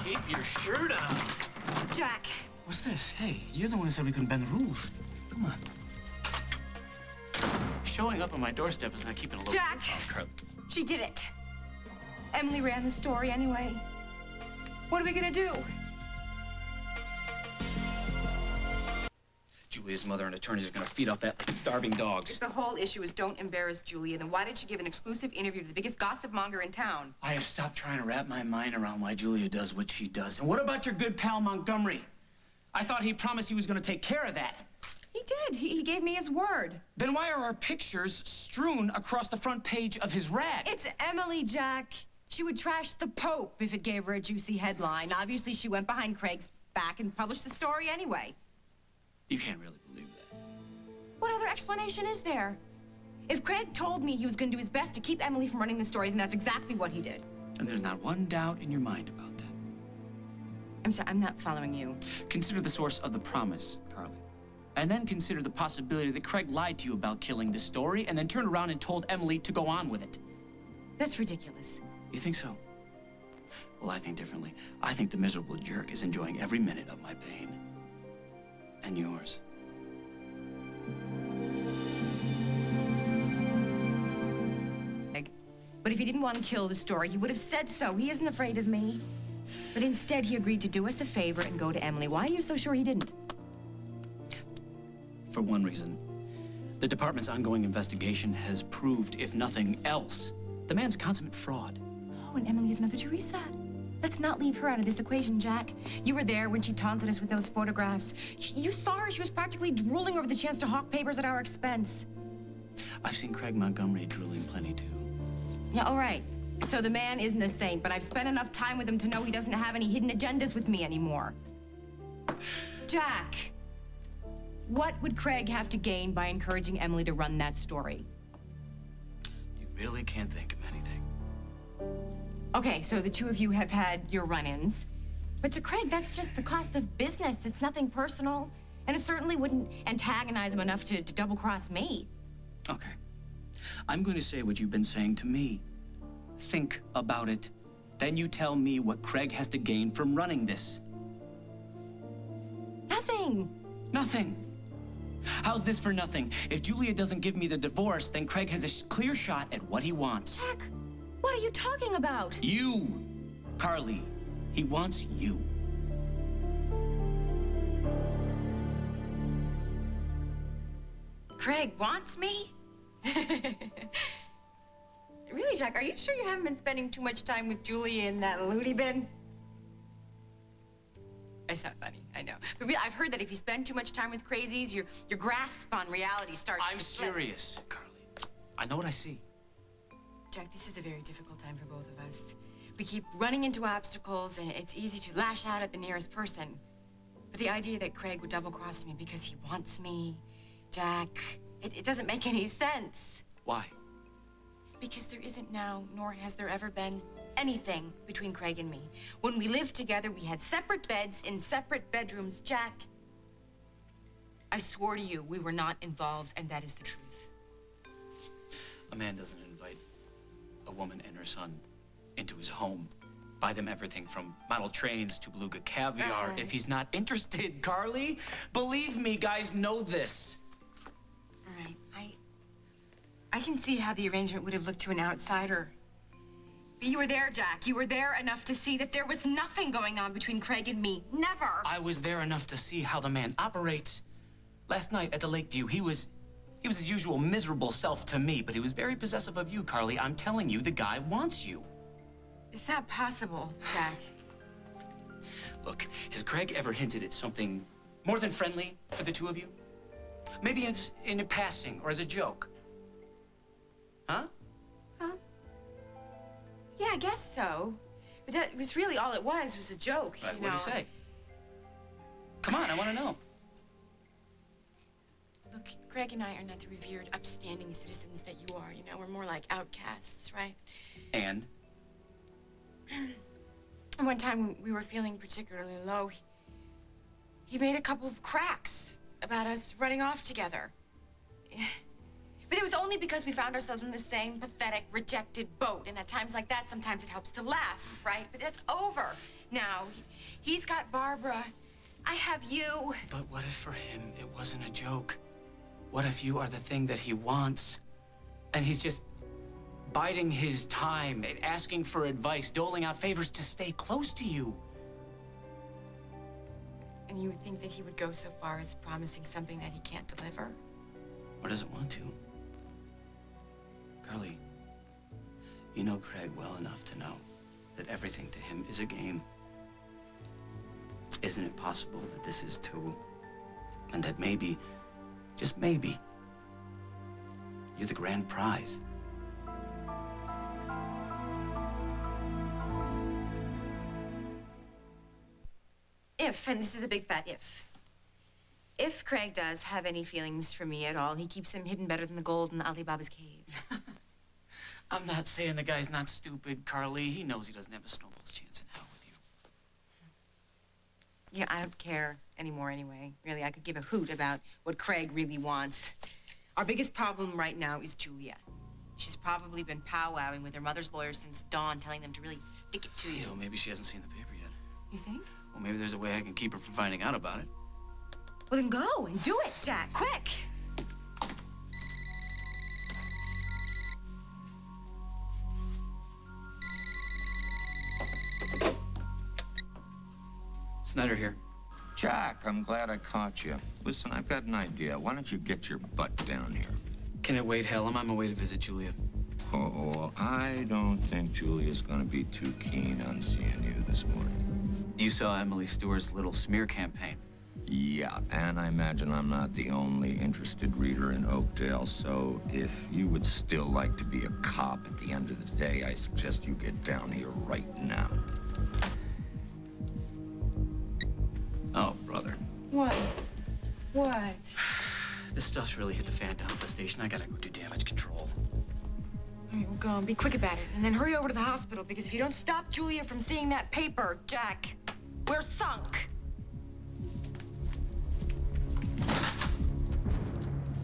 Keep your shirt on. Jack. What's this? Hey, you're the one who said we couldn't bend the rules. Come on. Showing up on my doorstep is not keeping a low. Jack. Oh, Carly. She did it. Emily ran the story anyway. What are we gonna do? Julia's mother and attorneys are gonna feed off that like starving dogs. If the whole issue is don't embarrass Julia, then why did she give an exclusive interview to the biggest gossip monger in town? I have stopped trying to wrap my mind around why Julia does what she does. And what about your good pal Montgomery? I thought he promised he was gonna take care of that. He did. He gave me his word. Then why are our pictures strewn across the front page of his rag? It's Emily, Jack. She would trash the Pope if it gave her a juicy headline. Obviously, she went behind Craig's back and published the story anyway. You can't really believe that. What other explanation is there? If Craig told me he was going to do his best to keep Emily from running the story, then that's exactly what he did. And there's not one doubt in your mind about that. I'm sorry, I'm not following you. Consider the source of the promise, Carly. And then consider the possibility that Craig lied to you about killing the story and then turned around and told Emily to go on with it. That's ridiculous. You think so? Well, I think differently. I think the miserable jerk is enjoying every minute of my pain. And yours. But if he didn't want to kill the story, he would have said so. He isn't afraid of me. But instead, he agreed to do us a favor and go to Emily. Why are you so sure he didn't? For one reason. The department's ongoing investigation has proved, if nothing else, the man's a consummate fraud. Oh, and Emily is Mother Teresa. Let's not leave her out of this equation, Jack. You were there when she taunted us with those photographs. You saw her. She was practically drooling over the chance to hawk papers at our expense. I've seen Craig Montgomery drooling plenty, too. Yeah, all right. So the man isn't a saint, but I've spent enough time with him to know he doesn't have any hidden agendas with me anymore. Jack, what would Craig have to gain by encouraging Emily to run that story? You really can't think of anything. Okay, so the two of you have had your run-ins. But to Craig, that's just the cost of business. It's nothing personal. And it certainly wouldn't antagonize him enough to double-cross me. Okay. I'm going to say what you've been saying to me. Think about it. Then you tell me what Craig has to gain from running this. Nothing. Nothing. How's this for nothing? If Julia doesn't give me the divorce, then Craig has a clear shot at what he wants. Jack, what are you talking about? You, Carly. He wants you. Craig wants me? Really, Jack, are you sure you haven't been spending too much time with Julia in that loony bin? It's not funny, I know. But I've heard that if you spend too much time with crazies, your grasp on reality starts I'm to slip. serious, Carly. I know what I see. Jack, this is a very difficult time for both of us. We keep running into obstacles, and it's easy to lash out at the nearest person. But the idea that Craig would double-cross me because he wants me, Jack, it doesn't make any sense. Why? Because there isn't now, nor has there ever been, anything between Craig and me. When we lived together, we had separate beds in separate bedrooms. Jack, I swore to you we were not involved, and that is the truth. A man doesn't invite a woman and her son into his home, buy them everything from model trains to beluga caviar if he's not interested, Carly. Believe me, guys know this. All right, I can see how the arrangement would have looked to an outsider. But you were there, Jack. You were there enough to see that there was nothing going on between Craig and me. Never. I was there enough to see how the man operates. Last night at the Lakeview, he was his usual miserable self to me, but he was very possessive of you, Carly. I'm telling you, the guy wants you. It's not possible, Jack. Look, has Craig ever hinted at something more than friendly for the two of you? Maybe in a passing or as a joke. Huh? Huh? Yeah, I guess so. But that was really all it was a joke, Right, you know. what'd he say? Come on, I want to know. Look, Craig and I are not the revered, upstanding citizens that you are, you know. We're more like outcasts, right? And? One time when we were feeling particularly low, he made a couple of cracks about us running off together. But it was only because we found ourselves in the same pathetic, rejected boat. And at times like that, sometimes it helps to laugh, right? But that's over. Now, he's got Barbara. I have you. But what if for him it wasn't a joke? What if you are the thing that he wants? And he's just biding his time, asking for advice, doling out favors to stay close to you. And you would think that he would go so far as promising something that he can't deliver? Or doesn't want to? Carly, you know Craig well enough to know that everything to him is a game. Isn't it possible that this is too? And that maybe, just maybe, you're the grand prize? If, and this is a big fat if Craig does have any feelings for me at all, he keeps them hidden better than the gold in Alibaba's cave. I'm not saying the guy's not stupid, Carly. He knows he doesn't have a snowball's chance in hell with you. Yeah, I don't care anymore anyway. Really, I could give a hoot about what Craig really wants. Our biggest problem right now is Julia. She's probably been powwowing with her mother's lawyer since dawn, telling them to really stick it to you. Yeah, well, maybe she hasn't seen the paper yet. You think? Well, maybe there's a way I can keep her from finding out about it. Well, then go and do it, Jack, quick. Snyder here. Jack, I'm glad I caught you. Listen, I've got an idea. Why don't you get your butt down here? Can it wait, Hell? I'm on my way to visit Julia. Oh, I don't think Julia's gonna be too keen on seeing you this morning. You saw Emily Stewart's little smear campaign. Yeah, and I imagine I'm not the only interested reader in Oakdale, so if you would still like to be a cop at the end of the day, I suggest you get down here right now. Oh, brother. What? What? This stuff's really hit the fan down at the station. I gotta go do damage control. All right, well, go and be quick about it. And then hurry over to the hospital, because if you don't stop Julia from seeing that paper, Jack, we're sunk.